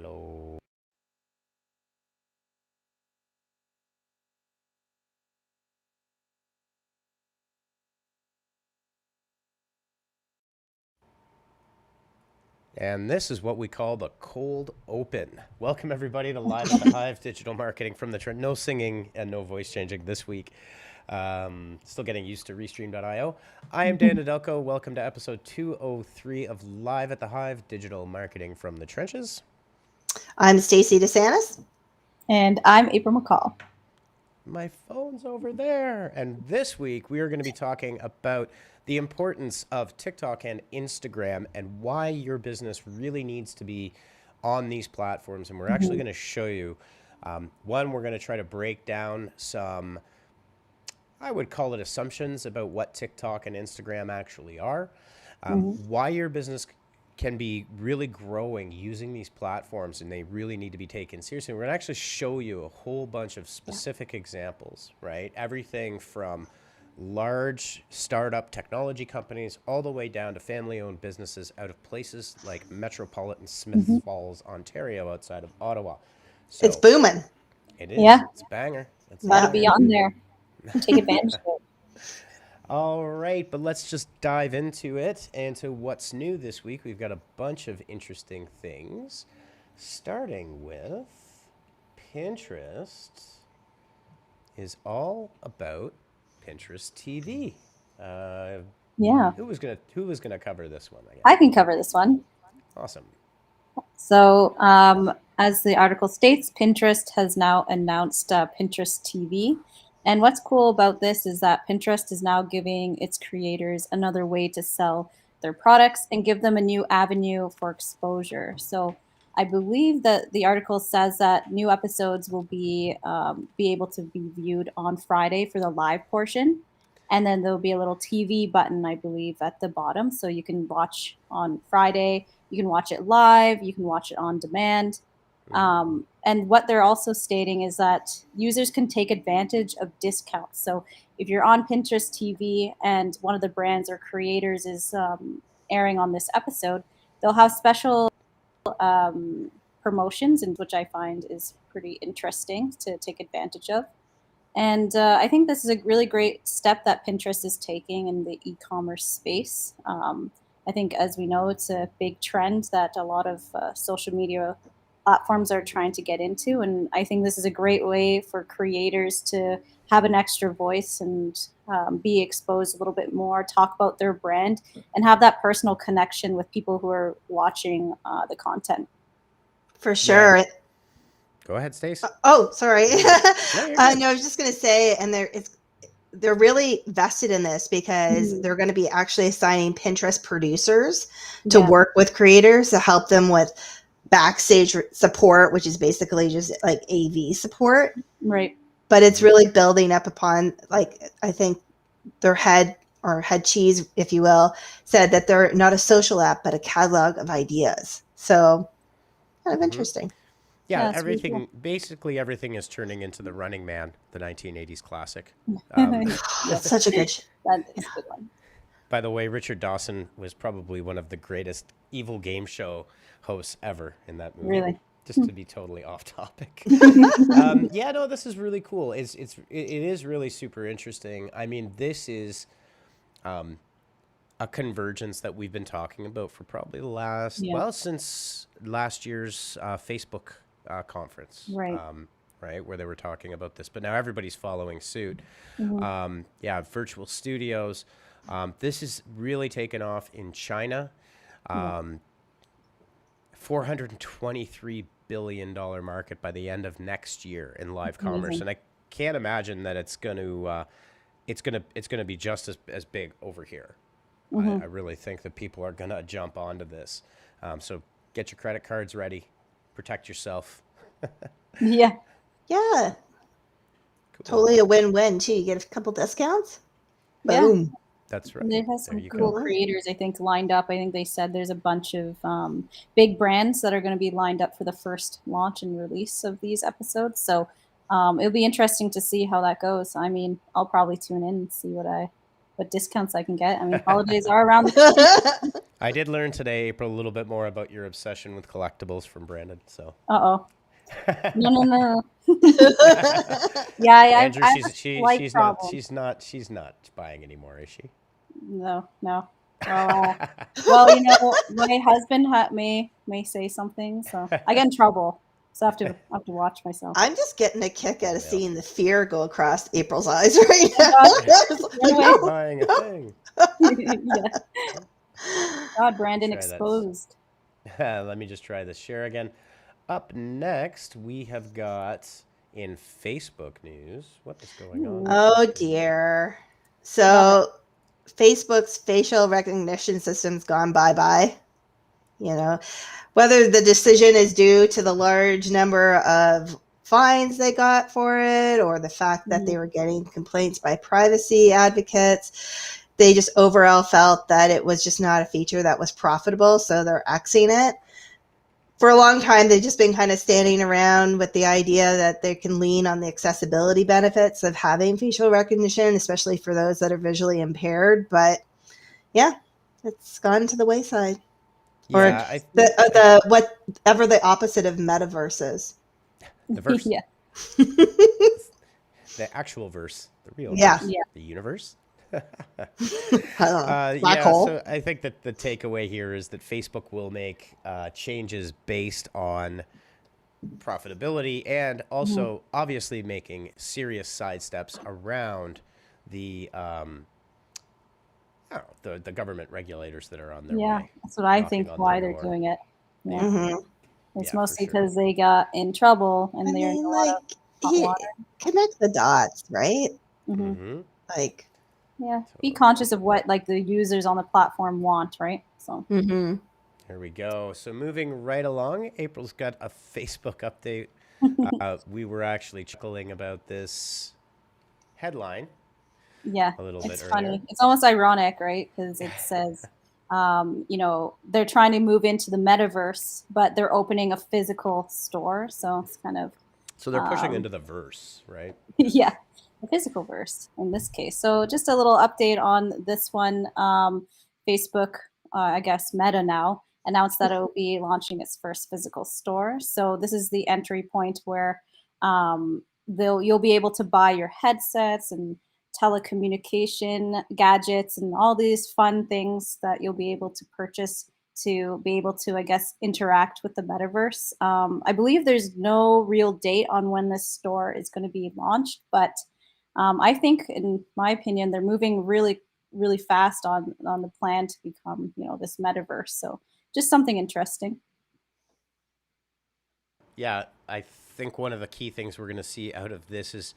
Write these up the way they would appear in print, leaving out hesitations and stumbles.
Hello. And this is what we call the cold open. Welcome, everybody, to Live at the Hive Digital Marketing from the Trend. No singing and no voice changing this week. Still getting used to Restream.io. I am Dan Nedelko. Welcome to episode 203 of Live at the Hive Digital Marketing from the Trenches. I'm Stacey DeSantis. And I'm April McCall. My phone's over there. And this week, we are going to be talking about the importance of TikTok and Instagram and why your business really needs to be on these platforms. And we're actually going to show you, one, we're going to try to break down some, I would call it assumptions about what TikTok and Instagram actually are, why your business can be really growing using these platforms, and they really need to be taken seriously. We're going to actually show you a whole bunch of specific examples, right? Everything from large startup technology companies all the way down to family-owned businesses out of places like metropolitan Smith Falls, Ontario, outside of Ottawa. So It's booming. it is. Yeah. It's a banger. It's Got to be on there and take advantage of it. All right, but let's just dive into it and to what's new this week. We've got a bunch of interesting things, starting with Pinterest is all about Pinterest TV. Yeah. Who was gonna cover this one? I can cover this one. Awesome. So, as the article states, Pinterest has now announced Pinterest TV. And what's cool about this is that Pinterest is now giving its creators another way to sell their products and give them a new avenue for exposure. So, I believe that the article says that new episodes will be able to be viewed on Friday for the live portion. And then there'll be a little TV button, I believe, at the bottom. So you can watch on Friday. You can watch it live. You can watch it on demand. And what they're also stating is that users can take advantage of discounts. So if you're on Pinterest TV and one of the brands or creators is airing on this episode, they'll have special promotions, and which I find is pretty interesting to take advantage of. And I think this is a really great step that Pinterest is taking in the e-commerce space. I think, as we know, it's a big trend that a lot of social media platforms are trying to get into. And I think this is a great way for creators to have an extra voice and be exposed a little bit more, talk about their brand, and have that personal connection with people who are watching the content. For sure. Yeah. Go ahead, Stace. Oh, sorry. No, I was just going to say, and they're really vested in this because they're going to be actually assigning Pinterest producers to work with creators to help them with backstage support, which is basically just like AV support. Right. But it's really building up upon, like, I think their head cheese, if you will, said that they're not a social app, but a catalog of ideas. So kind of interesting. Yeah, that's really everything, cool. basically everything is turning into the Running Man, the 1980s classic. That's such a good That is a good one. By the way, Richard Dawson was probably one of the greatest evil game show hosts ever in that movie. Really? Just to be totally off topic. Yeah, no, this is really cool. It is really super interesting. I mean, this is a convergence that we've been talking about for probably the last, since last year's Facebook conference. Right. Right, where they were talking about this. But now everybody's following suit. Yeah, virtual studios. This is really taken off in China. $423 billion market by the end of next year in live commerce. And I can't imagine that it's going to be just as big over here. I really think that people are going to jump onto this. So get your credit cards ready, protect yourself. Yeah. Yeah. Cool. Totally a win-win too. You get a couple discounts. Boom. Yeah. That's right. And they have some There you cool go. creators, I think, lined up. I think they said there's a bunch of big brands that are going to be lined up for the first launch and release of these episodes. So it'll be interesting to see how that goes. I mean, I'll probably tune in and see what what discounts I can get. I mean, holidays are around the corner. I did learn today, April, a little bit more about your obsession with collectibles from Brandon. So, Uh-oh. No. Yeah, Andrew, I have a slight problem. she's not buying anymore, is she? No. Well, you know, my husband may say something, so I get in trouble. So I have to watch myself. I'm just getting a kick out of Yeah. seeing the fear go across April's eyes right now. Run away. Not buying a thing. Yeah. God, Brandon Try that. exposed. Let me just try this share again. Up next, we have got in Facebook news. What is going on? Oh dear. So Facebook's facial recognition system's gone bye-bye. You know, whether the decision is due to the large number of fines they got for it or the fact that they were getting complaints by privacy advocates, they just overall felt that it was just not a feature that was profitable, so they're axing it. For a long time, they've just been kind of standing around with the idea that they can lean on the accessibility benefits of having facial recognition, especially for those that are visually impaired. But yeah, it's gone to the wayside. Yeah, Or the whatever the opposite of metaverse is. the verse. Yeah. The actual verse. The real Yeah. verse. Yeah. The universe. I don't know. Black Yeah, hole. so I think that the takeaway here is that Facebook will make changes based on profitability and also obviously making serious sidesteps around the the government regulators that are on their way. That's what I knocking think on why their they're door. doing it. Yeah. Mm-hmm. It's Yeah, mostly for sure. because they got in trouble and I they're in mean, a lot like, of hot water. connect the dots, right? Mm-hmm. Like, Yeah. Be conscious of what like the users on the platform want, right? So mm-hmm. Here we go. So moving right along, April's got a Facebook update. We were actually chuckling about this headline yeah, a little it's bit funny. earlier. It's almost ironic, right? Because it says, you know, they're trying to move into the metaverse, but they're opening a physical store. So it's kind of So they're pushing into the verse, right? yeah, the physical verse in this case. So just a little update on this one. Facebook, I guess Meta now announced that it will be launching its first physical store. So this is the entry point where you'll be able to buy your headsets and telecommunication gadgets and all these fun things that you'll be able to purchase to be able to, I guess, interact with the metaverse. I believe there's no real date on when this store is going to be launched, but I think, in my opinion, they're moving really, really fast on the plan to become, you know, this metaverse. So just something interesting. Yeah, I think one of the key things we're going to see out of this is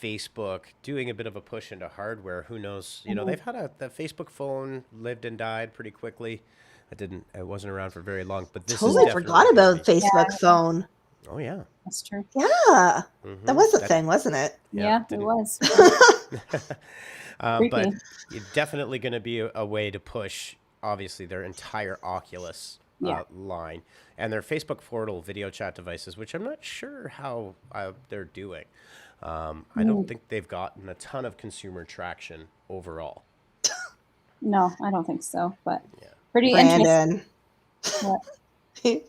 Facebook doing a bit of a push into hardware. Who knows? You know, they've had the Facebook phone lived and died pretty quickly. It wasn't around for very long, but this is Totally definitely forgot gonna about be- Facebook phone. Oh yeah. That's true. Yeah. Mhm. That was a thing, wasn't it? Yeah, it didn't- was. but Creepy. it's definitely going to be a way to push, obviously, their entire Oculus Yeah. line and their Facebook portal video chat devices, which I'm not sure how they're doing. I don't think they've gotten a ton of consumer traction overall. No, I don't think so. But Yeah. pretty interesting. Brandon. What?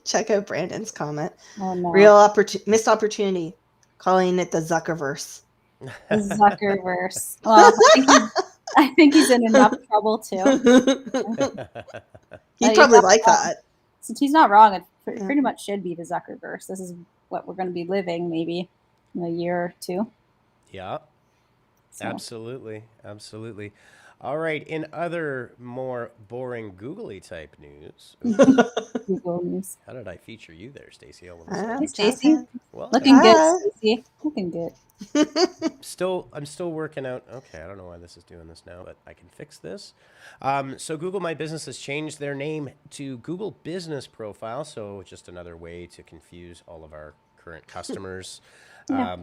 Check out Brandon's comment. Oh no. Real missed opportunity. Calling it the Zuckerverse. The Zuckerverse. Well, I think he's in enough trouble too. He'd He's probably not like wrong. that. Since he's not wrong, it pretty much should be the Zuckerverse. This is what we're going to be living maybe in a year or two. Yeah. So. Absolutely. All right. In other more boring googly type news. Google News. How did I feature you there, Stacey? All of a sudden. Hey, Stacey. Well, Looking Hi. good, Stacey. Looking good. I'm still working out. Okay, I don't know why this is doing this now, but I can fix this. So Google My Business has changed their name to Google Business Profile. So just another way to confuse all of our current customers. Yeah.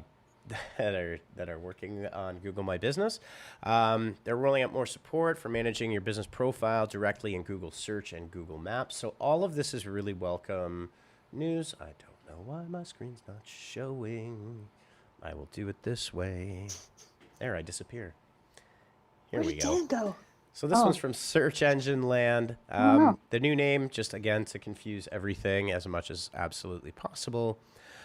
That are working on Google My Business. They're rolling out more support for managing your business profile directly in Google Search and Google Maps. So all of this is really welcome news. I don't know why my screen's not showing. I will do it this way. There, I disappear. Here Where we did go. Dan go? So this Oh. one's from Search Engine Land. no. The new name, just again to confuse everything as much as absolutely possible.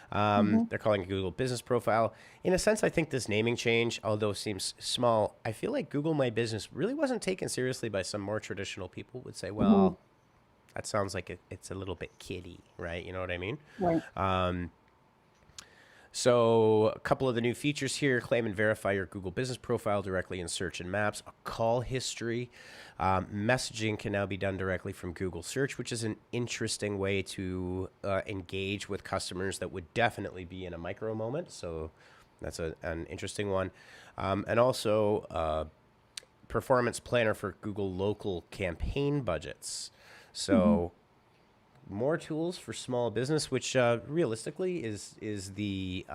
They're calling it Google Business Profile. In a sense, I think this naming change, although it seems small, I feel like Google My Business really wasn't taken seriously by some more traditional people. Would say, well, that sounds like it's a little bit kiddie, right? You know what I mean? Right. So a couple of the new features here: claim and verify your Google Business Profile directly in Search and Maps. A call history. Messaging can now be done directly from Google Search, which is an interesting way to engage with customers that would definitely be in a micro moment. So that's an interesting one. And also performance planner for Google local campaign budgets. So more tools for small business, which realistically is the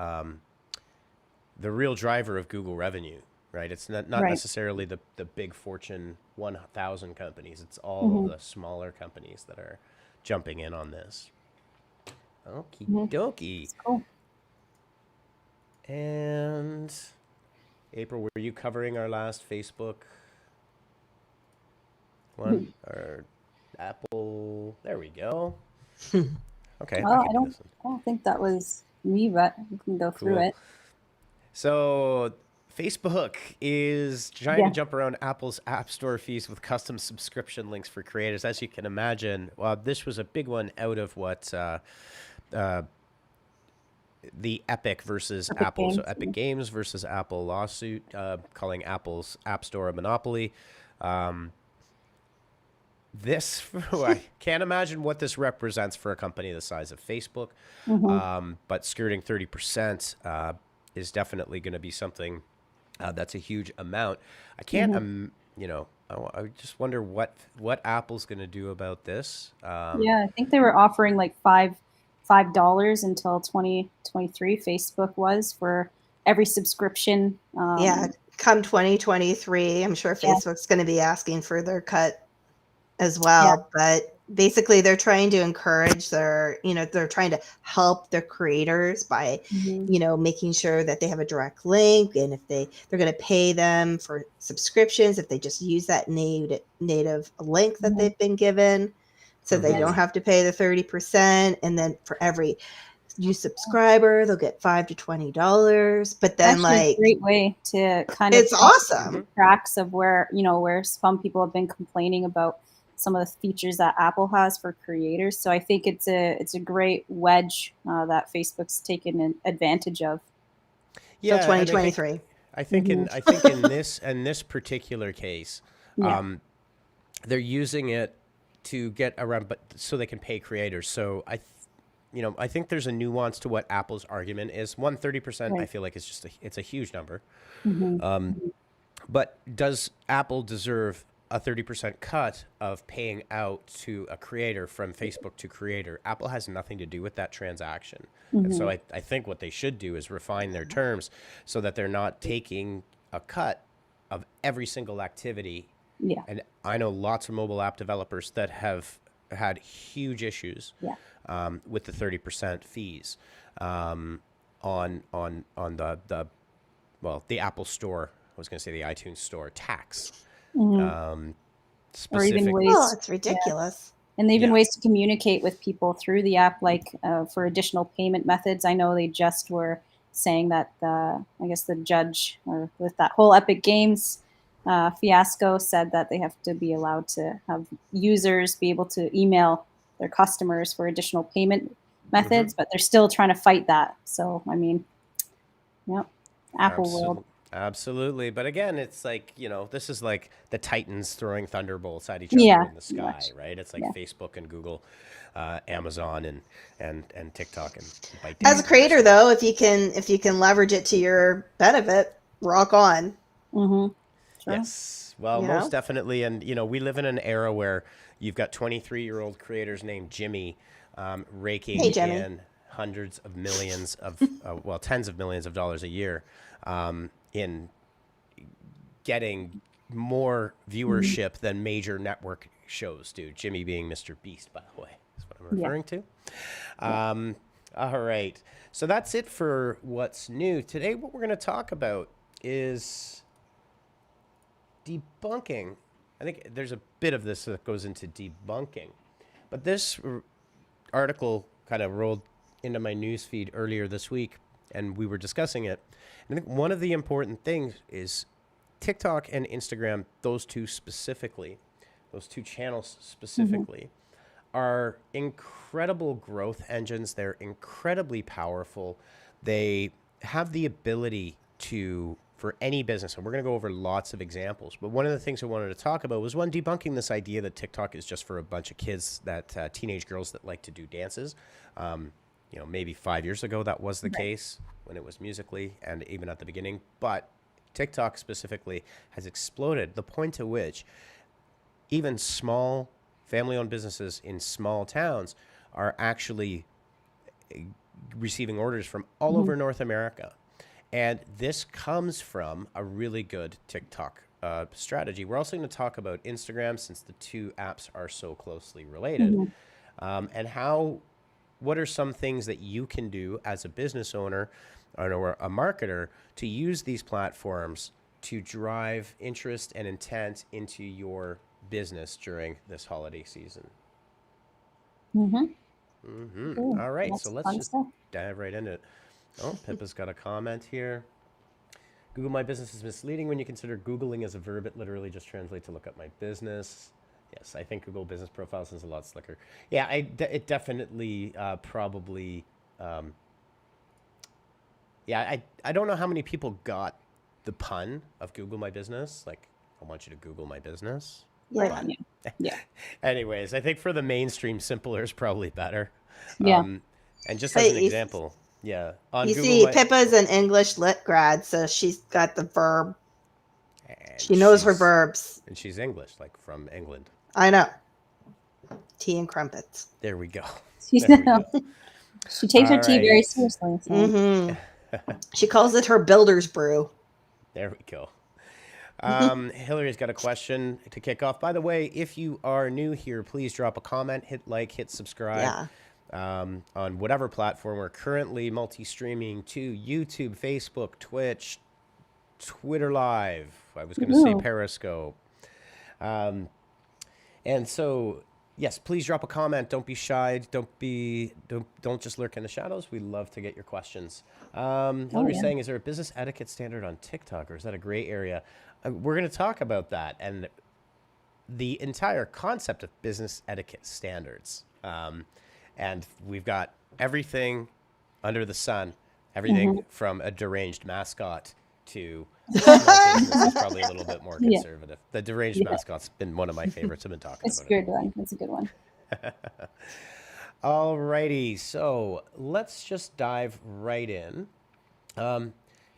real driver of Google revenue, right? It's not Right. necessarily the big Fortune 1000 companies. It's all of the smaller companies that are jumping in on this. Okie dokie. Cool. And April, were you covering our last Facebook one? Or Apple? There we go. Okay, Oh, I can do this one. I don't think that was me, but we can go through Cool. it. So Facebook is trying Yeah. to jump around Apple's App Store fees with custom subscription links for creators. As you can imagine, well, this was a big one out of what the Epic versus Epic Apple. So Games, Epic Games versus Apple lawsuit calling Apple's App Store a monopoly. This, I can't imagine what this represents for a company the size of Facebook, but skirting 30% is definitely going to be something that's a huge amount. I can't, you know, I just wonder what Apple's going to do about this. Yeah, I think they were offering like $5 until 2023. Facebook was for every subscription. Yeah, come 2023, I'm sure Yeah. Facebook's going to be asking for their cut as well. But basically, they're trying to encourage they're trying to help their creators by, making sure that they have a direct link, and if they're going to pay them for subscriptions if they just use that native link that they've been given, so they don't have to pay the 30%, and then for every new subscriber they'll get $5 to $20. But then Actually, a great way to kind of it's awesome. tracks of where some people have been complaining about some of the features that Apple has for creators. So I think it's a great wedge that Facebook's taken advantage of. Yeah, so 2023. I think in this particular case, they're using it to get around, but so they can pay creators. So I think there's a nuance to what Apple's argument is. 30%, I feel like it's a huge number. But does Apple deserve a 30% cut of paying out to a creator from Facebook to creator? Apple has nothing to do with that transaction. And so I think what they should do is refine their terms so that they're not taking a cut of every single activity. Yeah. And I know lots of mobile app developers that have had huge issues with the 30% fees on the Apple Store. I was going to say the iTunes Store tax. Or even ways. Oh, it's ridiculous. And even ways to communicate with people through the app, like for additional payment methods. I know they just were saying that the judge, or with that whole Epic Games fiasco, said that they have to be allowed to have users be able to email their customers for additional payment methods, but they're still trying to fight that. So, I mean, Apple world. Absolutely. But again, it's like, this is like the Titans throwing thunderbolts at each other in the sky, right? It's like Facebook and Google, Amazon and TikTok and ByteDance. As a creator, though, if you can leverage it to your benefit, rock on. Sure. Yes. Well, most definitely. And, we live in an era where you've got 23-year-old creators named Jimmy raking in hundreds of millions of, tens of millions of dollars a year in getting more viewership than major network shows do. Jimmy being Mr. Beast, by the way, is what I'm referring to. All right. So that's it for what's new. Today, what we're going to talk about is debunking. I think there's a bit of this that goes into debunking, but this article kind of rolled into my news feed earlier this week, and we were discussing it. And I think one of the important things is TikTok and Instagram, those two specifically, those two channels specifically, are incredible growth engines. They're incredibly powerful. They have the ability to, for any business, and we're going to go over lots of examples, but one of the things I wanted to talk about was one, debunking this idea that TikTok is just for a bunch of kids, that teenage girls that like to do dances. Maybe 5 years ago that was the case when it was Musically and even at the beginning, but TikTok specifically has exploded, the point to which even small family-owned businesses in small towns are actually receiving orders from all over North America. And this comes from a really good TikTok strategy. We're also going to talk about Instagram, since the two apps are so closely related, and what are some things that you can do as a business owner or a marketer to use these platforms to drive interest and intent into your business during this holiday season. All right, so let's just dive right into it. Oh, Pippa's got a comment here. Google My Business is misleading when you consider Googling as a verb. It literally just translates to look up my business. Yes, I think Google Business Profiles is a lot slicker. Yeah, it definitely probably. I don't know how many people got the pun of Google My Business. Like, I want you to Google my business. Yeah. Yeah. Anyways, I think for the mainstream, simpler is probably better. Yeah. And just as an example, on you Google see, Pippa's an English lit grad, so she's got the verb. She knows her verbs. And she's English, like from England. I know. Tea and crumpets. There we go. She takes her tea very seriously. So. She calls it her builder's brew. There we go. Hillary's got a question to kick off. By the way, if you are new here, please drop a comment, hit like, hit subscribe. On whatever platform. We're currently multi-streaming to YouTube, Facebook, Twitch, Twitter Live. I was going to say Periscope. And so, yes, please drop a comment. Don't be shy. Don't just lurk in the shadows. We love to get your questions. Hillary's saying, is there a business etiquette standard on TikTok, or is that a gray area? We're going to talk about that and the entire concept of business etiquette standards. And we've got everything under the sun, everything from a deranged mascot to small business is probably a little bit more conservative. The deranged mascot's been one of my favorites. I've been talking about it. It's a good one. It's a good one. All righty. So let's just dive right in. And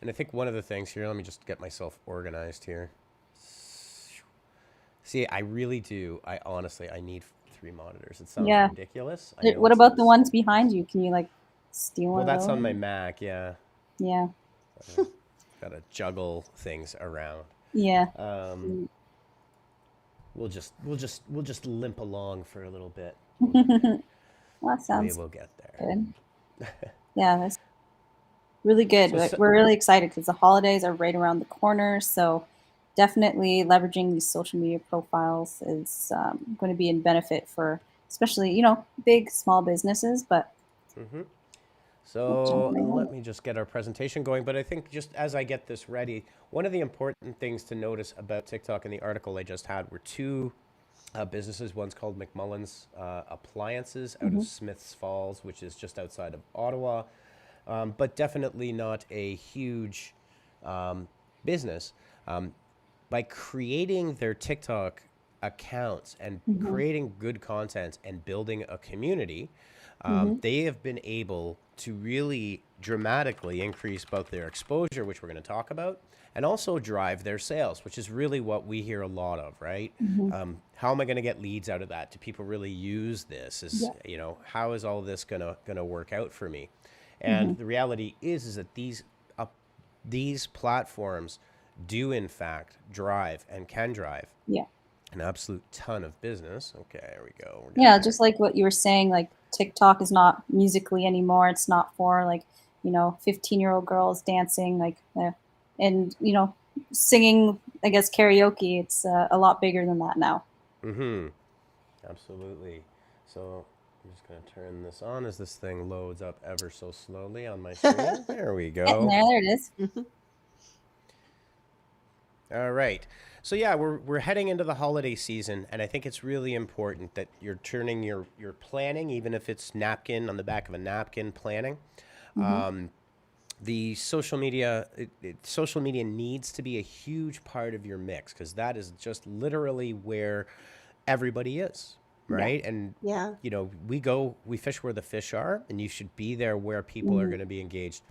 I think one of the things here, let me just get myself organized here. See, I really do. I need 3 monitors. It sounds ridiculous. What about the ones behind you? Can you steal one? Well, that's on my Mac. Yeah. Yeah. Gotta juggle things around. Yeah. We'll just limp along for a little bit. Well, that sounds. We'll get there. Good. Yeah, that's really good. We're really excited because the holidays are right around the corner. So definitely leveraging these social media profiles is going to be in benefit for especially, big, small businesses. But So let me just get our presentation going. But I think just as I get this ready, one of the important things to notice about TikTok in the article I just had were 2 businesses. One's called McMullen's Appliances out of Smiths Falls, which is just outside of Ottawa, but definitely not a huge business. By creating their TikTok accounts and creating good content and building a community, they have been able to really dramatically increase both their exposure, which we're going to talk about, and also drive their sales, which is really what we hear a lot of, right? How am I going to get leads out of that? Do people really use this? How is all this going to work out for me? And the reality is that these platforms do in fact drive and can drive an absolute ton of business. Okay, there we go. Yeah, just like what you were saying, like TikTok is not Musically anymore. It's not for 15-year-old girls dancing and singing, I guess, karaoke. It's a lot bigger than that now. Mm-hmm. Absolutely. So I'm just going to turn this on as this thing loads up ever so slowly on my screen. There we Getting go. there it is. All right. So yeah, we're heading into the holiday season, and I think it's really important that you're turning your planning, even if it's napkin on the back of a napkin planning. Um, the social media needs to be a huge part of your mix because that is just literally where everybody is, Yeah. right? And Yeah. we fish where the fish are, and you should be there where people are going to be engaged.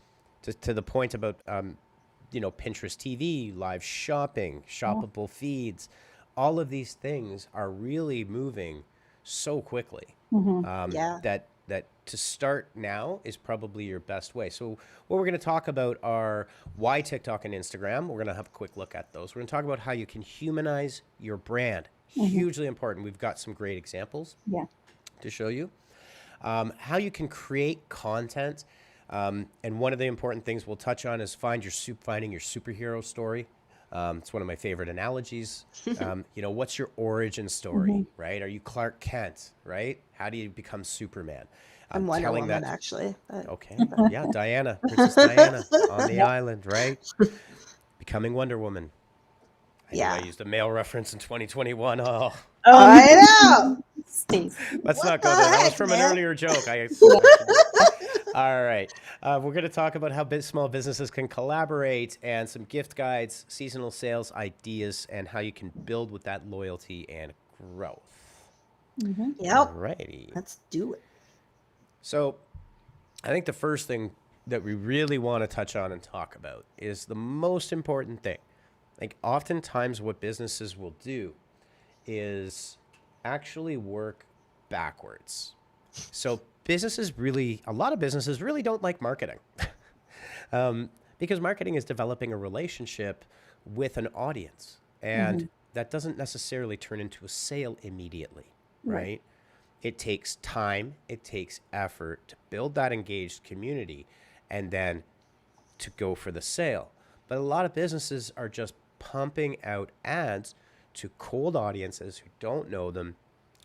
To the point about Pinterest TV, live shopping, shoppable feeds, all of these things are really moving so quickly Yeah. that to start now is probably your best way. So what we're going to talk about are why TikTok and Instagram. We're going to have a quick look at those. We're going to talk about how you can humanize your brand. Hugely important. We've got some great examples Yeah. to show you. How you can create content. And one of the important things we'll touch on is finding your superhero story. It's one of my favorite analogies. What's your origin story, right? Are you Clark Kent, right? How do you become Superman? I'm Wonder Telling Woman, that. actually. But Okay, yeah, Diana, Princess Diana on the island, right? Becoming Wonder Woman. I knew I yeah. used a male reference in 2021. Oh, I know. Stace. let's What not the go there. That was heck, from an man? earlier joke. All right. We're going to talk about how small businesses can collaborate and some gift guides, seasonal sales ideas, and how you can build with that loyalty and growth. Yep. All righty. Let's do it. So I think the first thing that we really want to touch on and talk about is the most important thing. Like oftentimes what businesses will do is actually work backwards. So a lot of businesses really don't like marketing because marketing is developing a relationship with an audience. And that doesn't necessarily turn into a sale immediately, right? It takes time, it takes effort to build that engaged community and then to go for the sale. But a lot of businesses are just pumping out ads to cold audiences who don't know them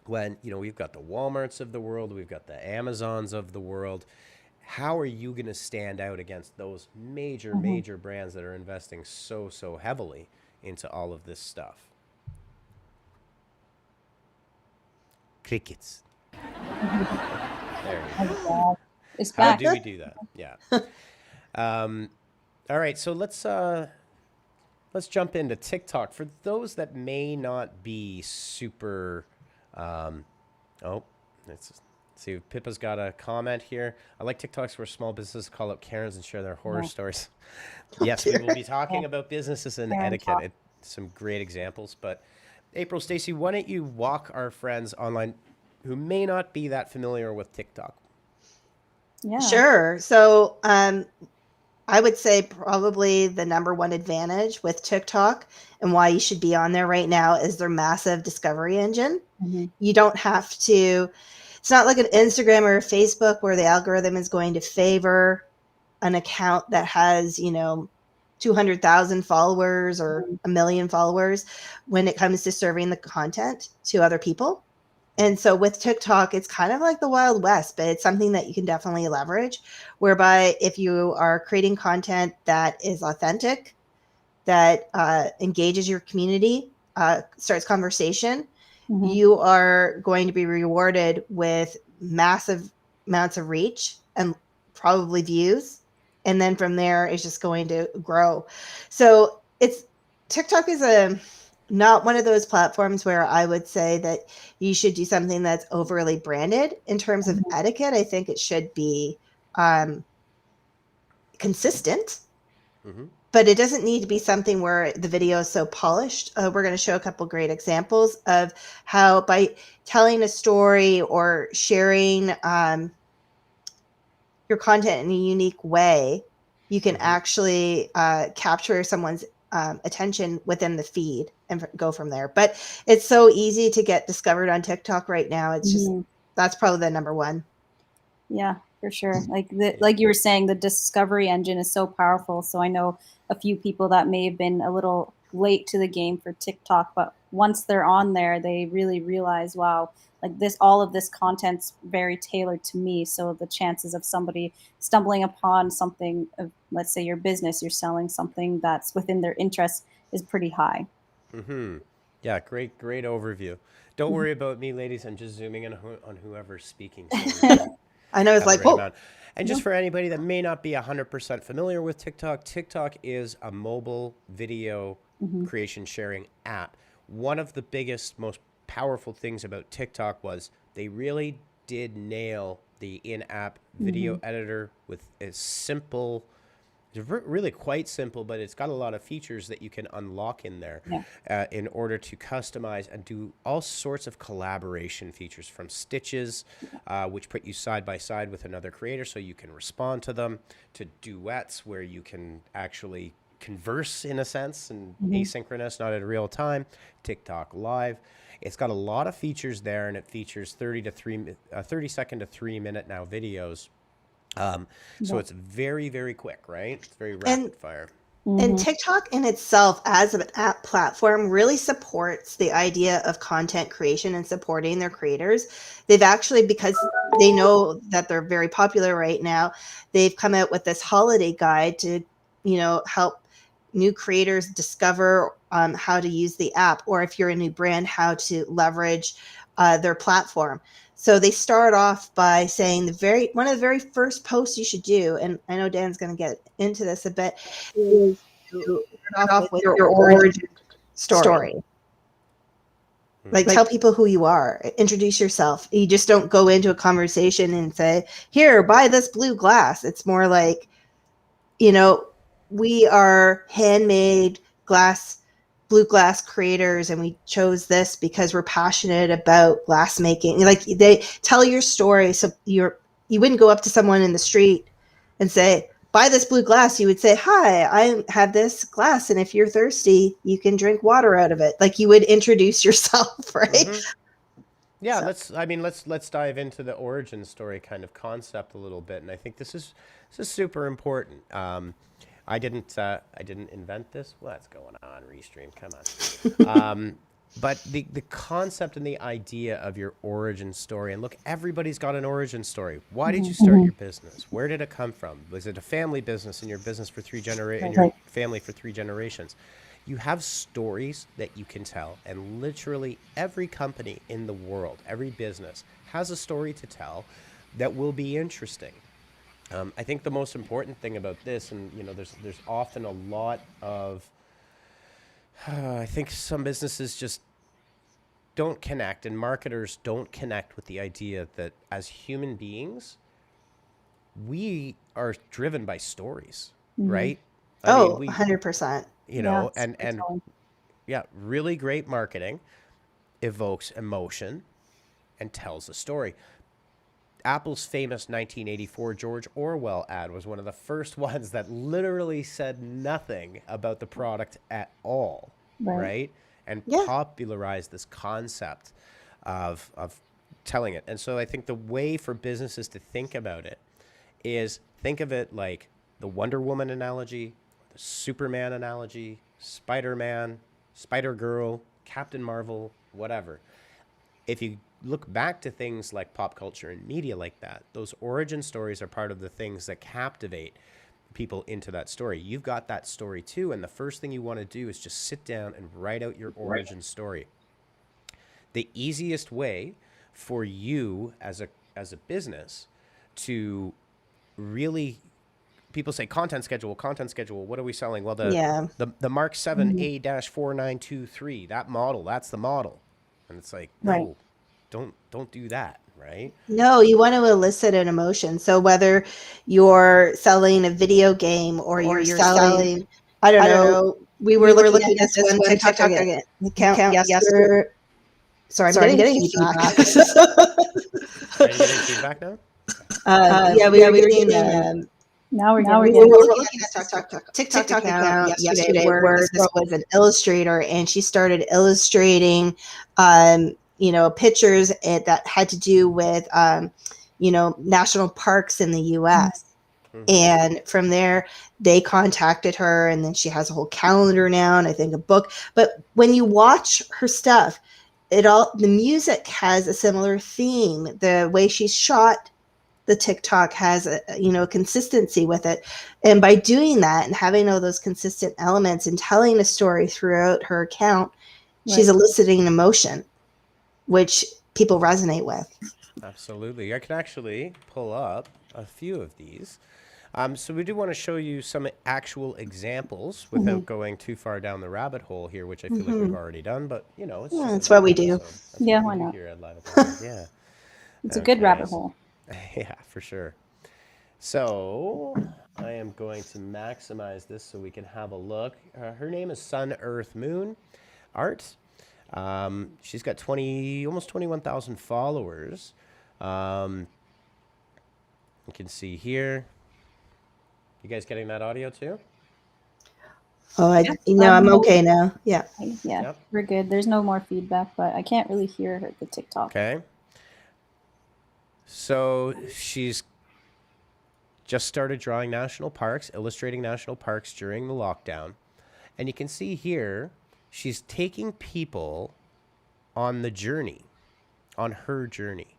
when, we've got the Walmarts of the world, we've got the Amazons of the world. How are you going to stand out against those major brands that are investing so heavily into all of this stuff? Crickets. There we go. It's How back. do we do that? Yeah. All right, so let's jump into TikTok. For those that may not be super, let's see. Pippa's got a comment here. I like TikToks where small businesses call up Karens and share their horror stories. Yes, we will be talking about businesses and Karen etiquette. Some great examples. But April, Stacy, why don't you walk our friends online who may not be that familiar with TikTok? Yeah. Sure. So I would say probably the number one advantage with TikTok and why you should be on there right now is their massive discovery engine. You don't have to, it's not like an Instagram or a Facebook where the algorithm is going to favor an account that has, 200,000 followers or a million followers when it comes to serving the content to other people. And so with TikTok, it's kind of like the Wild West, but it's something that you can definitely leverage, whereby if you are creating content that is authentic, that engages your community, starts conversation, you are going to be rewarded with massive amounts of reach and probably views. And then from there, it's just going to grow. So TikTok is not one of those platforms where I would say that you should do something that's overly branded. In terms of etiquette, I think it should be consistent, but it doesn't need to be something where the video is so polished. We're going to show a couple great examples of how by telling a story or sharing your content in a unique way, you can actually capture someone's attention within the feed and go from there. But it's so easy to get discovered on TikTok right now. It's just, that's probably the number one. Yeah. For sure. Like you were saying, the discovery engine is so powerful. So I know a few people that may have been a little late to the game for TikTok, but once they're on there, they really realize, wow, like all of this content's very tailored to me. So the chances of somebody stumbling upon something of, let's say your business, you're selling something that's within their interest, is pretty high. Yeah, great overview. Don't worry about me, ladies. I'm just zooming in on whoever's speaking. I know, it's like, whoa. And just for anybody that may not be 100% familiar with TikTok, TikTok is a mobile video creation sharing app. One of the biggest, most powerful things about TikTok was they really did nail the in-app video editor with a simple, really quite simple, but it's got a lot of features that you can unlock in there in order to customize and do all sorts of collaboration features, from stitches, which put you side by side with another creator so you can respond to them, to duets where you can actually converse in a sense and asynchronous, not at real time, TikTok live. It's got a lot of features there, and it features 30 second to 3 minute now videos. So it's very, very quick, right? It's very rapid fire. And TikTok in itself as an app platform really supports the idea of content creation and supporting their creators. They've actually, because they know that they're very popular right now, they've come out with this holiday guide to, help new creators discover how to use the app, or if you're a new brand, how to leverage their platform. So they start off by saying one of the very first posts you should do, and I know Dan's going to get into this a bit, is to start off with your origin story. Like, tell people who you are, introduce yourself. You just don't go into a conversation and say, here, buy this blue glass. It's more like, we are handmade blue glass creators, and we chose this because we're passionate about glass making. Like, they tell your story. So you wouldn't go up to someone in the street and say, buy this blue glass. You would say, hi, I have this glass, and if you're thirsty, you can drink water out of it. Like, you would introduce yourself, right? Yeah, let's dive into the origin story kind of concept a little bit. And I think this is super important. I didn't invent this. What's going on, Restream? Come on. But the concept and the idea of your origin story, and look, everybody's got an origin story. Why did you start your business? Where did it come from? Was it a family business in your business for your family for 3 generations? You have stories that you can tell, and literally every company in the world, every business has a story to tell that will be interesting. I think the most important thing about this, and there's often a lot of, I think some businesses just don't connect, and marketers don't connect with the idea that as human beings, we are driven by stories, right? I mean, 100%. Really great marketing evokes emotion and tells a story. Apple's famous 1984 George Orwell ad was one of the first ones that literally said nothing about the product at all, right? And popularized this concept of telling it. And so I think the way for businesses to think about it is think of it like the Wonder Woman analogy, the Superman analogy, Spider-Man, Spider-Girl, Captain Marvel, whatever. If you look back to things like pop culture and media like that, those origin stories are part of the things that captivate people into that story. You've got that story too, and the first thing you want to do is just sit down and write out your origin story. The easiest way for you as a business to really, people say content schedule, what are we selling? Well, the Mark 7 A-4923, that model, that's the model. And it's like, no, don't do that, right? No, you want to elicit an emotion. So whether you're selling a video game or you're selling, I don't know. We were looking at this one TikTok account yesterday. Sorry, I'm getting feedback. Are you getting feedback now? We were getting. Now we're looking at TikTok account yesterday where this girl was an illustrator, and she started illustrating pictures that had to do with national parks in the US. And from there, they contacted her, and then she has a whole calendar now, and I think a book. But when you watch her stuff, the music has a similar theme. The way she's shot the TikTok has a consistency with it. And by doing that and having all those consistent elements and telling a story throughout her account, she's eliciting emotion, which people resonate with. Absolutely. I can actually pull up a few of these. So we do want to show you some actual examples without going too far down the rabbit hole here, which I feel like we've already done, but it's just that's what we do. That's Yeah, what why we do not? here at Live at the Yeah. It's a good rabbit hole. Yeah, for sure. So I am going to maximize this so we can have a look. Her name is Sun Earth Moon Art. She's got almost 21,000 followers. You can see here. You guys getting that audio too? Oh, I'm okay now. Yeah. Yeah, Yep. we're good. There's no more feedback, but I can't really hear the TikTok. Okay. So she's just started drawing national parks, illustrating national parks during the lockdown. And you can see here, she's taking people on the journey, on her journey,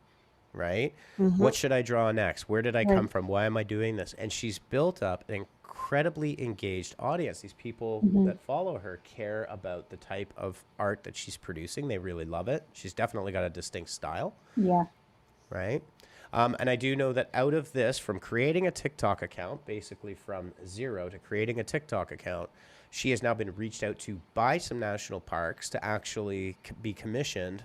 right? What should I draw next? Where did I come from? Why am I doing this? And she's built up an incredibly engaged audience. These people that follow her care about the type of art that she's producing. They really love it. She's definitely got a distinct style. Yeah. Right? And I do know that out of this, from creating a TikTok account, basically from zero to creating a TikTok account, she has now been reached out to by some national parks to actually be commissioned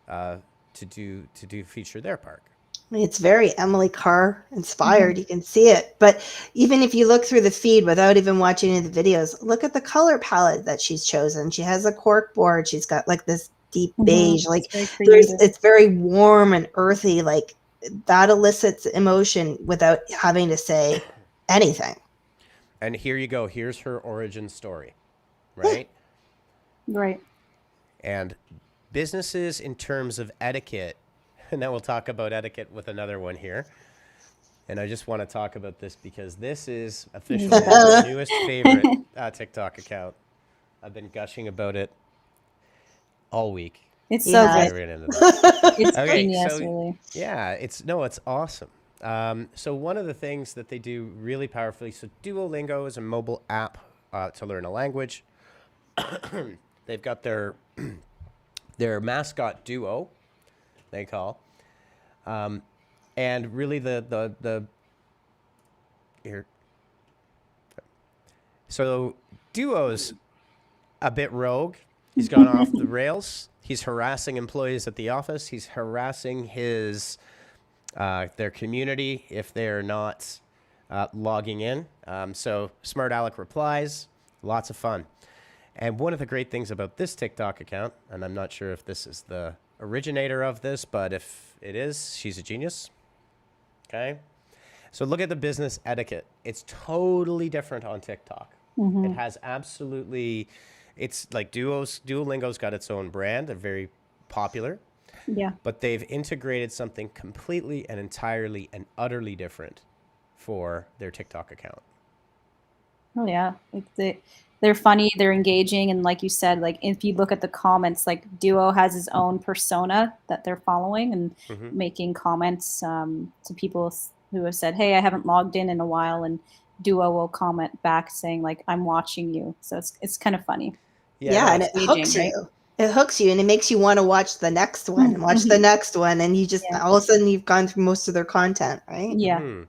to feature their park. I mean, it's very Emily Carr inspired. You can see it. But even if you look through the feed without even watching any of the videos, look at the color palette that she's chosen. She has a cork board. She's got like this deep beige. Like it's very warm and earthy. Like that elicits emotion without having to say anything. And here you go. Here's her origin story, right? Right. And businesses in terms of etiquette, and then we'll talk about etiquette with another one here. And I just want to talk about this because this is officially my newest favorite TikTok account. I've been gushing about it all week. It's so good. It's okay, genius, so, really. Yeah, it's awesome. So one of the things that they do really powerfully, so Duolingo is a mobile app to learn a language. They've got their mascot Duo, they call. And really the here. So Duo's a bit rogue. He's gone off the rails. He's harassing employees at the office. He's harassing their community if they're not logging in. So Smart Alec replies, lots of fun. And one of the great things about this TikTok account, and I'm not sure if this is the originator of this, but if it is, she's a genius. Okay. So look at the business etiquette. It's totally different on TikTok. It has absolutely, it's like Duolingo's got its own brand. They're very popular. Yeah. But they've integrated something completely and entirely and utterly different for their TikTok account. Oh yeah. Like they're funny, they're engaging, and like you said, like if you look at the comments, like Duo has his own persona that they're following and making comments to people who have said, hey, I haven't logged in a while, and Duo will comment back saying like, I'm watching you. So it's kind of funny. Yeah, and it hooks you. Right? It hooks you, and it makes you want to watch the next one and watch the next one, and you just all of a sudden you've gone through most of their content, right? Yeah.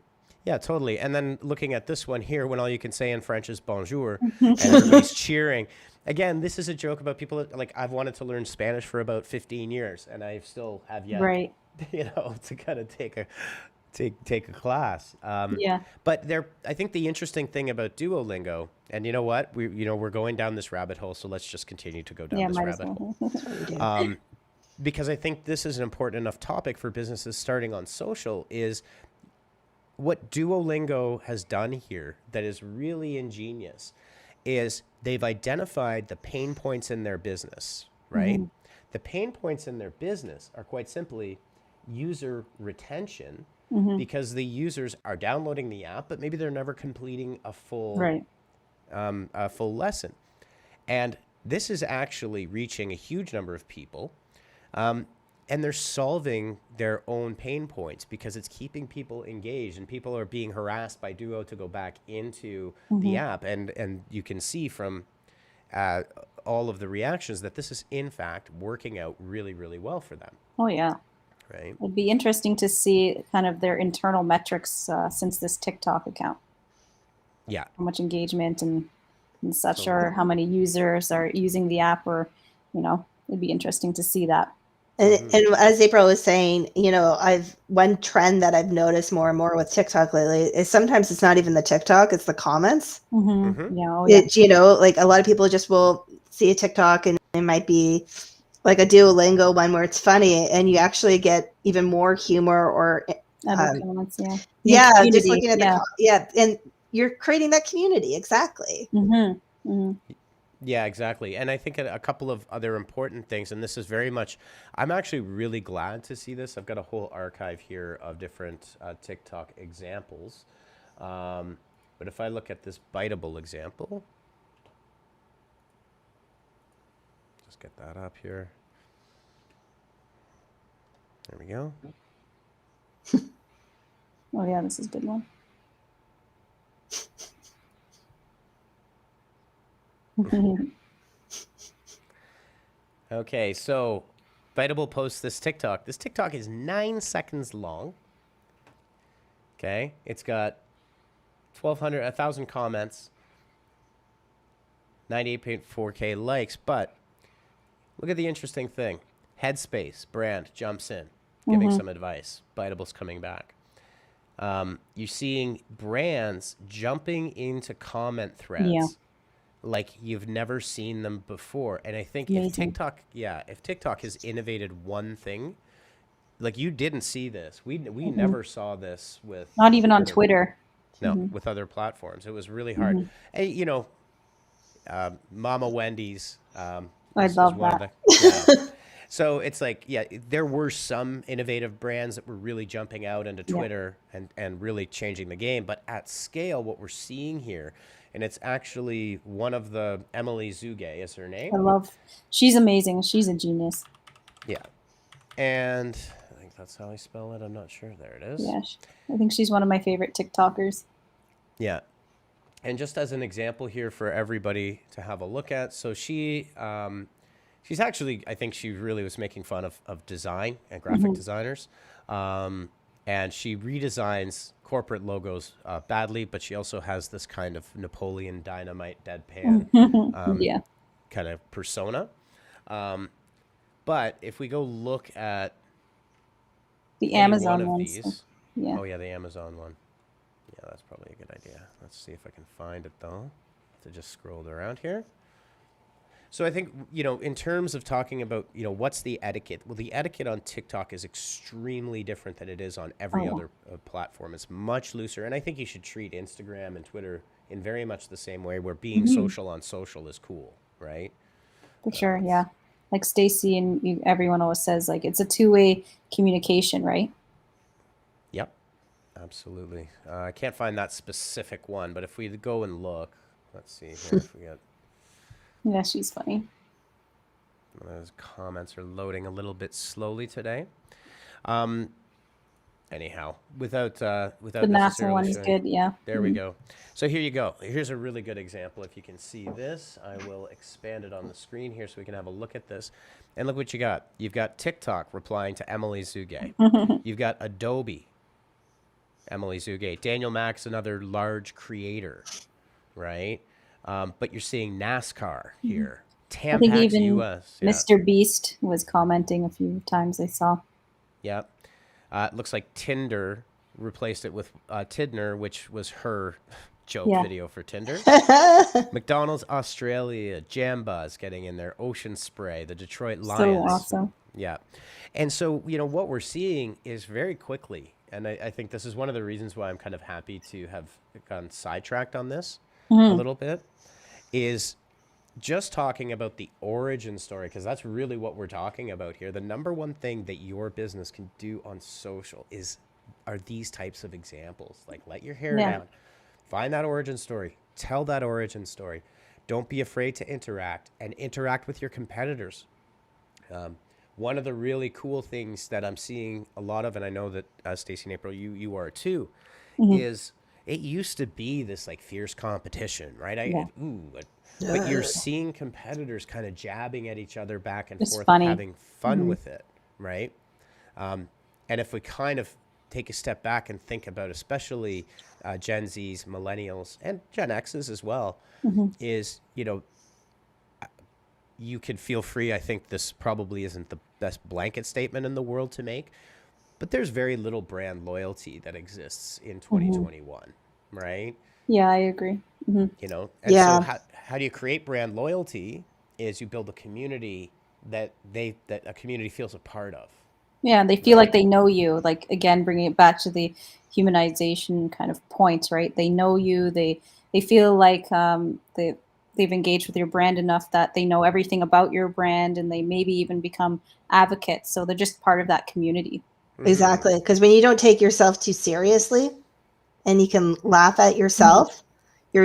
Yeah, totally. And then looking at this one here, when all you can say in French is bonjour, and everybody's cheering. Again, this is a joke about people that, like, I've wanted to learn Spanish for about 15 years, and I still have yet, to kind of take a class. But I think the interesting thing about Duolingo, and you know what, we're going down this rabbit hole, so let's just continue to go down this rabbit hole. Because I think this is an important enough topic for businesses starting on social is what Duolingo has done here that is really ingenious is they've identified the pain points in their business, right? The pain points in their business are quite simply user retention because the users are downloading the app, but maybe they're never completing Right. a full lesson. And this is actually reaching a huge number of people. And they're solving their own pain points because it's keeping people engaged, and people are being harassed by Duo to go back into the app. And you can see from all of the reactions that this is in fact working out really, really well for them. Oh, yeah. Right. It'd be interesting to see kind of their internal metrics since this TikTok account. Yeah. How much engagement and such, or how many users are using the app, or, it'd be interesting to see that. And as April was saying, one trend that I've noticed more and more with TikTok lately is sometimes it's not even the TikTok, it's the comments. Yeah, oh, yeah. Like a lot of people just will see a TikTok and it might be like a Duolingo one where it's funny, and you actually get even more humor or Other comments, yeah. just looking at and you're creating that community. Exactly. Yeah, exactly. And I think a couple of other important things, and this is very much, I'm actually really glad to see this. I've got a whole archive here of different TikTok examples. But if I look at this biteable example, just get that up here. There we go. Oh, yeah, this is a good one. Okay, so Biteable posts this TikTok. This TikTok is 9 seconds long. Okay, it's got 1,000 comments, 98.4K likes, but look at the interesting thing. Headspace brand jumps in, giving some advice. Bitable's coming back. You're seeing brands jumping into comment threads like you've never seen them before. And I think if TikTok has innovated one thing, like you didn't see this. We never saw this with not even on Twitter. No, with other platforms. It was really hard. And, Mama Wendy's. I love that. So it's like, there were some innovative brands that were really jumping out into Twitter and really changing the game. But at scale, what we're seeing here, and it's actually one of the Emily Zuge is her name. She's amazing. She's a genius. Yeah. And I think that's how I spell it. I'm not sure. There it is. Yeah. I think she's one of my favorite TikTokers. Yeah. And just as an example here for everybody to have a look at. So she's actually, I think she really was making fun of design and graphic designers. And she redesigns corporate logos badly, but she also has this kind of Napoleon Dynamite deadpan kind of persona. But if we go look at the Amazon one these, oh yeah, the Amazon one. Yeah, that's probably a good idea. Let's see if I can find it though. To just scroll around here. So I think, in terms of talking about, what's the etiquette? Well, the etiquette on TikTok is extremely different than it is on every other platform. It's much looser. And I think you should treat Instagram and Twitter in very much the same way, where being social on social is cool, right? For sure, yeah. Like Stacy and everyone always says, like, it's a two-way communication, right? Yep, absolutely. I can't find that specific one, but if we go and look, let's see here if we got... Yeah, she's funny. Those comments are loading a little bit slowly today. Anyhow, without the NASA one is good, yeah. There we go. So here you go. Here's a really good example. If you can see this, I will expand it on the screen here so we can have a look at this. And look what you got. You've got TikTok replying to Emily Zuge. You've got Adobe, Emily Zuge. Daniel Mack's another large creator, right? But you're seeing NASCAR here. I think even US. Mr. Beast was commenting a few times I saw. Yeah. It looks like Tinder replaced it with Tidner, which was her joke video for Tinder. McDonald's Australia, Jambuzz getting in there, Ocean Spray, the Detroit Lions. So awesome. Yeah. And so, what we're seeing is very quickly, and I think this is one of the reasons why I'm kind of happy to have gone sidetracked on this a little bit, is just talking about the origin story, because that's really what we're talking about here. The number one thing that your business can do on social is are these types of examples. Like, let your hair Yeah. down, find that origin story, tell that origin story. Don't be afraid to interact and interact with your competitors. One of the really cool things that I'm seeing a lot of, and I know that Stacey and April, you are too, Mhm. is it used to be this like fierce competition, right? Yeah. But you're seeing competitors kind of jabbing at each other back and It's forth and funny. having fun with it, right? And if we kind of take a step back and think about, especially Gen Zs, millennials, and Gen Xs as well, is, you could feel free. I think this probably isn't the best blanket statement in the world to make, but there's very little brand loyalty that exists in 2021, right? Yeah, I agree. And so Yeah. how do you create brand loyalty is you build a community that a community feels a part of, Yeah, they feel like right? they know you. Like, again, bringing it back to the humanization kind of points, right? They know you. They feel like they've engaged with your brand enough that they know everything about your brand, and they maybe even become advocates. So they're just part of that community. Exactly. Because when you don't take yourself too seriously and you can laugh at Mhm. yourself, you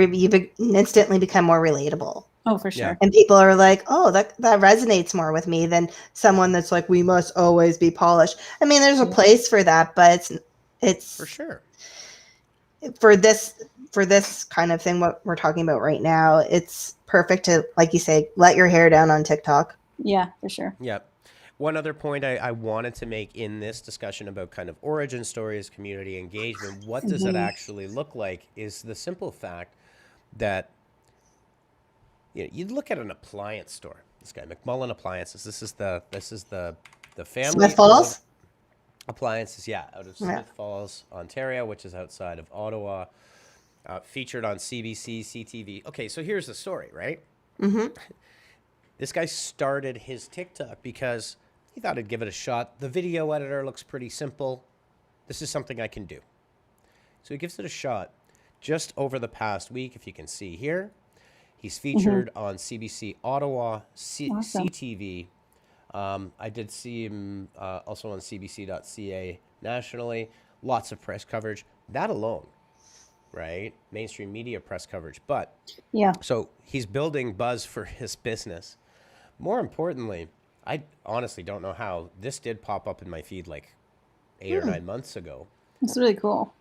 instantly become more relatable. Oh, for Yeah, sure. And people are like, oh, that resonates more with me than someone that's like, we must always be polished. I mean, there's a Yeah. place for that, but for it's sure. for this kind of thing, what we're talking about right now, it's perfect to, like you say, let your hair down on TikTok. Yeah, for sure. Yeah. One other point I wanted to make in this discussion about kind of origin stories, community engagement, what does it actually look like, is the simple fact that you look at an appliance store. This guy, McMullen Appliances. This is the Smith family-owned Falls. appliances. Yeah, out of Yeah. Smith Falls, Ontario, which is outside of Ottawa. Featured on CBC, CTV. Okay, so here's the story, right? Mm-hmm. This guy started his TikTok because he thought he'd give it a shot. The video editor looks pretty simple. This is something I can do. So he gives it a shot. Just over the past week, if you can see here, he's featured on CBC Ottawa, Awesome. CTV. I did see him also on CBC.ca nationally. Lots of press coverage. That alone, right? Mainstream media press coverage. But Yeah. so he's building buzz for his business. More importantly, I honestly don't know how this did pop up in my feed like 8 or 9 months ago. It's really cool.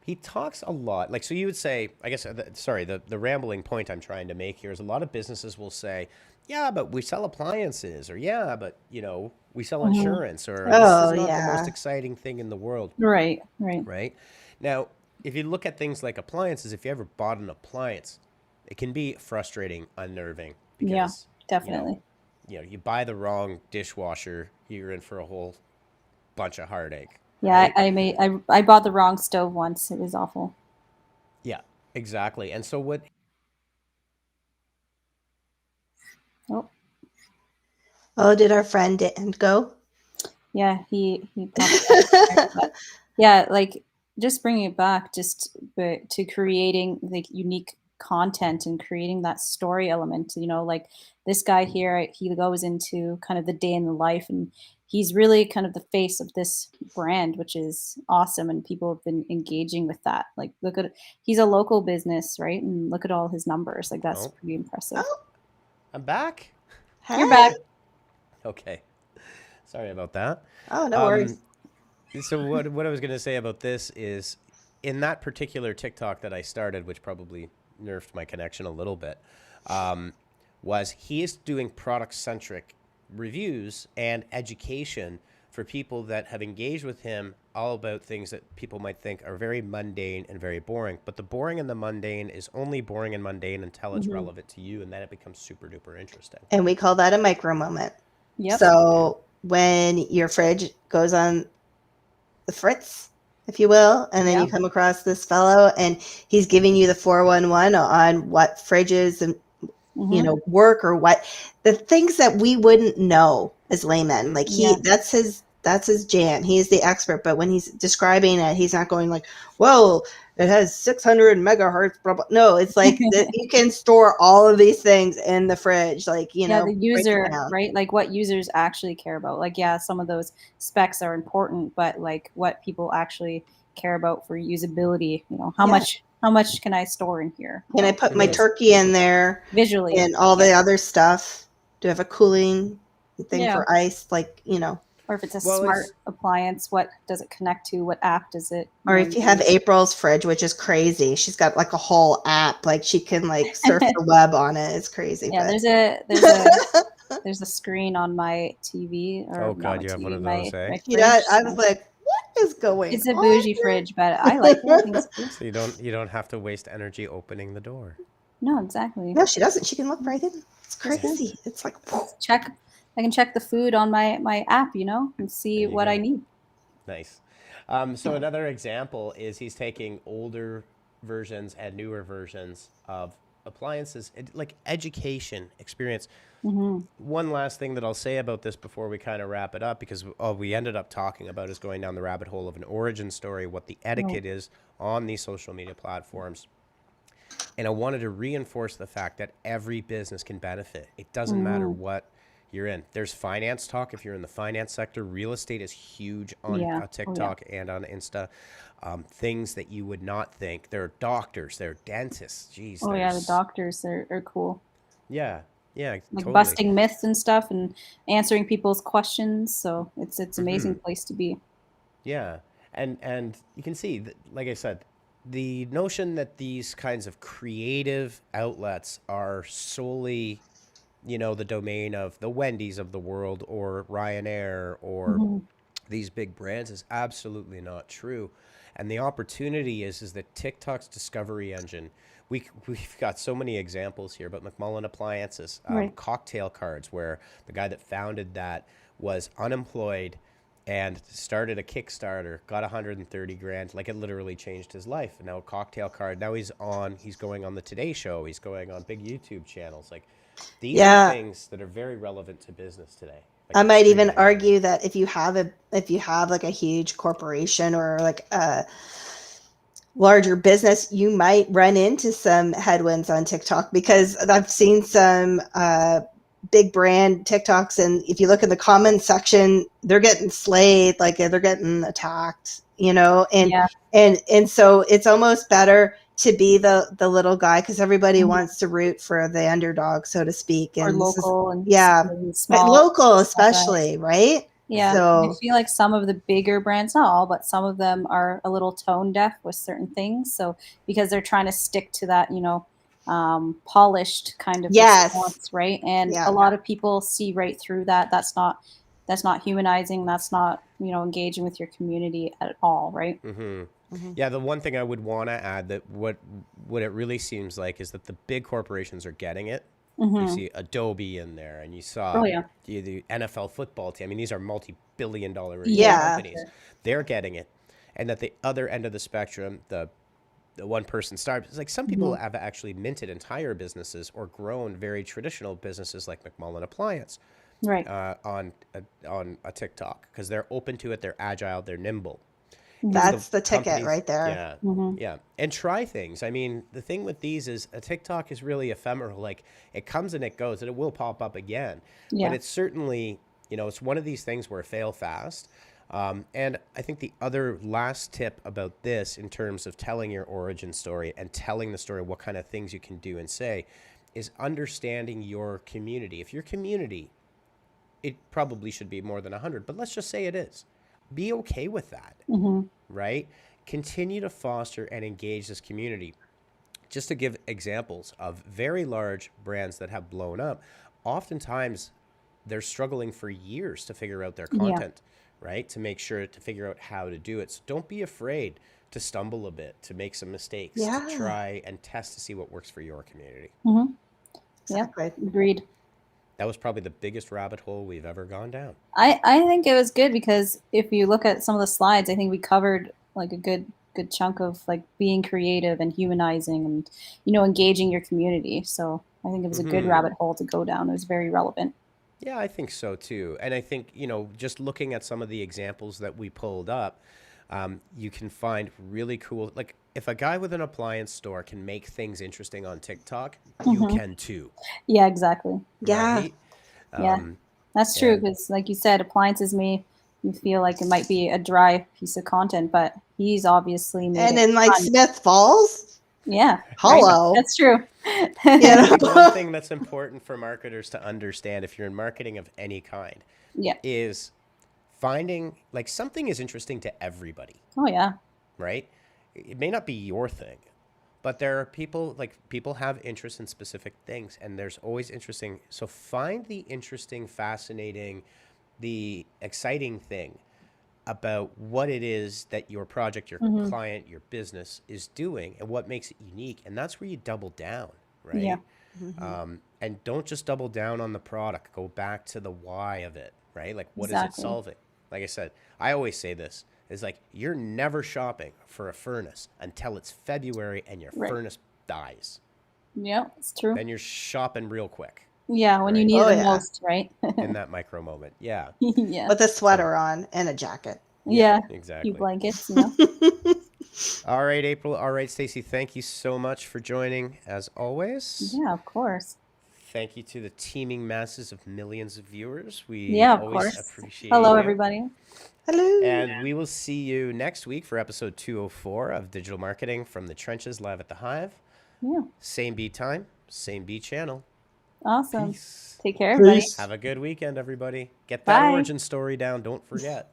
He talks a lot. Like, so you would say, I guess, sorry, the rambling point I'm trying to make here is a lot of businesses will say, yeah, but we sell appliances, or yeah, but, we sell insurance, or this Oh, is not the most yeah. exciting thing in the world, Right, right. right? Now, if you look at things like appliances, if you ever bought an appliance, it can be frustrating, unnerving, Yeah, because, definitely. you buy the wrong dishwasher, you're in for a whole bunch of heartache. Yeah, Right? I bought the wrong stove once. It was awful. Yeah, exactly. And so what Oh, Oh, did our friend didn't go? yeah, he popped up. But yeah, like just bringing it back just to creating like unique content and creating that story element, like this guy here, he goes into kind of the day in the life, and he's really kind of the face of this brand, which is awesome, and people have been engaging with that. Like, look at, he's a local business, right? And look at all his numbers. Like, that's Oh, pretty impressive. Oh, I'm back. You're hey. back. Okay. Sorry about that. Oh, no worries. So what I was going to say about this is, in that particular TikTok that I started, which probably nerfed my connection a little bit, was he is doing product-centric reviews and education for people that have engaged with him, all about things that people might think are very mundane and very boring. But the boring and the mundane is only boring and mundane until it's relevant to you, and then it becomes super duper interesting. And we call that a micro moment. Yep. So when your fridge goes on the fritz, if you will, and then you come across this fellow and he's giving you the 411 on what fridges and work, or what the things that we wouldn't know as laymen. Like Yeah. that's his That's his jam. He's the expert. But when he's describing it, he's not going like, "Well, it has 600 megahertz." Blah, blah. No, it's like you can store all of these things in the fridge, like Yeah, the break it user, down. right? Like what users actually care about. Like, yeah, some of those specs are important, but like what people actually care about for usability. How much can I store in here? Can I put my turkey in there Visually and all the other stuff? Do I have a cooling thing Yeah. for ice? Or if it's a Well, smart appliance, what does it connect to? What app does it? Or if you have April's fridge, which is crazy, she's got like a whole app, like she can like surf the web on it. It's crazy. Yeah, but there's a screen on my TV. Or Oh God, not you have TV, one of my those, eh? fridge. I was like, what is going on? It's a bougie fridge, but I like it. I think it's cool. So you don't have to waste energy opening the door. No, exactly. No, she doesn't. She can look right in. It's crazy. It's like I can check the food on my app, and see what I need. Nice. So another example is he's taking older versions and newer versions of appliances, like education experience. One last thing that I'll say about this before we kind of wrap it up, because all we ended up talking about is going down the rabbit hole of an origin story, what the etiquette is on these social media platforms. And I wanted to reinforce the fact that every business can benefit. It doesn't matter what you're in. There's finance talk. If you're in the finance sector, real estate is huge on TikTok and on Insta. Things that you would not think. There are doctors, there are dentists. Jeez. Oh yeah, the doctors are cool. Yeah, like totally. busting myths and stuff and answering people's questions. So it's amazing place to be. Yeah, and you can see that, like I said, the notion that these kinds of creative outlets are solely, the domain of the Wendy's of the world or Ryanair or these big brands is absolutely not true. And the opportunity is that TikTok's discovery engine, we've got so many examples here, but McMullen Appliances, cocktail cards, where the guy that founded that was unemployed and started a Kickstarter, got 130 grand. Like, it literally changed his life. And now a cocktail card. Now he's going on the Today Show. He's going on big YouTube channels. Like, these are things that are very relevant to business today. Like, I might even argue that if you have like a huge corporation or like a larger business, you might run into some headwinds on TikTok, because I've seen some big brand TikToks, and if you look in the comments section, they're getting slayed, like they're getting attacked, and so it's almost better to be the little guy, because everybody wants to root for the underdog, so to speak, and local local especially, right? Yeah, so I feel like some of the bigger brands, not all, but some of them are a little tone deaf with certain things. So because they're trying to stick to that, polished kind of response, right? And a lot of people see right through that. That's not humanizing. That's not, engaging with your community at all, right? Yeah, the one thing I would want to add, that what it really seems like is that the big corporations are getting it. You see Adobe in there, and you saw the NFL football team. I mean, these are multi-billion-dollar companies. They're getting it. And at the other end of the spectrum, the one-person startup, it's like some people have actually minted entire businesses or grown very traditional businesses like McMullen Appliance on a TikTok, because they're open to it, they're agile, they're nimble. That's the ticket right there. Yeah. And try things. I mean, the thing with these is a TikTok is really ephemeral. Like, it comes and it goes, and it will pop up again. But it's certainly, it's one of these things where fail fast. And I think the other last tip about this, in terms of telling your origin story and telling the story, what kind of things you can do and say, is understanding your community. If your community, it probably should be more than 100, but let's just say it is. Be okay with that, right? Continue to foster and engage this community. Just to give examples of very large brands that have blown up, oftentimes they're struggling for years to figure out their content, right? To figure out how to do it. So don't be afraid to stumble a bit, to make some mistakes, to try and test to see what works for your community. Exactly. Yeah, agreed. That was probably the biggest rabbit hole we've ever gone down. I think it was good, because if you look at some of the slides, I think we covered like a good chunk of like being creative and humanizing and, engaging your community. So I think it was a good rabbit hole to go down. It was very relevant. Yeah, I think so too. And I think, just looking at some of the examples that we pulled up, you can find really cool, like if a guy with an appliance store can make things interesting on TikTok, you Hmm. can too, Yeah, exactly. Yeah. right? Yeah, Um, that's true. and Because, like you said, appliances may you feel like it might be a dry piece of content, but he's obviously made And it in like fun. Smith Falls, Yeah, right. hello. That's true. You I think one know? thing that's important for marketers to understand if you're in marketing of any kind Yeah. is finding like something is interesting to everybody, Oh yeah. right? It may not be your thing, but there are people like people have interest in specific things and there's always interesting. So find the interesting, fascinating, the exciting thing about what it is that your project, your Hmm. client, your business is doing and what makes it unique. And that's where you double down, Yeah. right? And don't just double down on the product. Go back to the why of it, right? Like, what is it Exactly. solving? Like I said, I always say this is like, you're never shopping for a furnace until it's February and your Right. furnace dies. Yeah, it's true. Then you're shopping real quick, Yeah, when you right? need it Oh the yeah. most, right? In that micro moment. Yeah. Yeah. With a So, sweater on and a jacket. yeah, Yeah. Few exactly. blankets, you know. All right, April. All right, Stacey. Thank you so much for joining, as always. Yeah, of course. Thank you to the teeming masses of millions of viewers. We Yeah, of always course. appreciate Hello, you. everybody. Hello. And we will see you next week for episode 204 of Digital Marketing from the Trenches live at the Hive. Yeah. Same beat time, same beat channel. Awesome. Peace. Take care, everybody. Peace. Have a good weekend, everybody. Get that Bye. origin story down. Don't forget.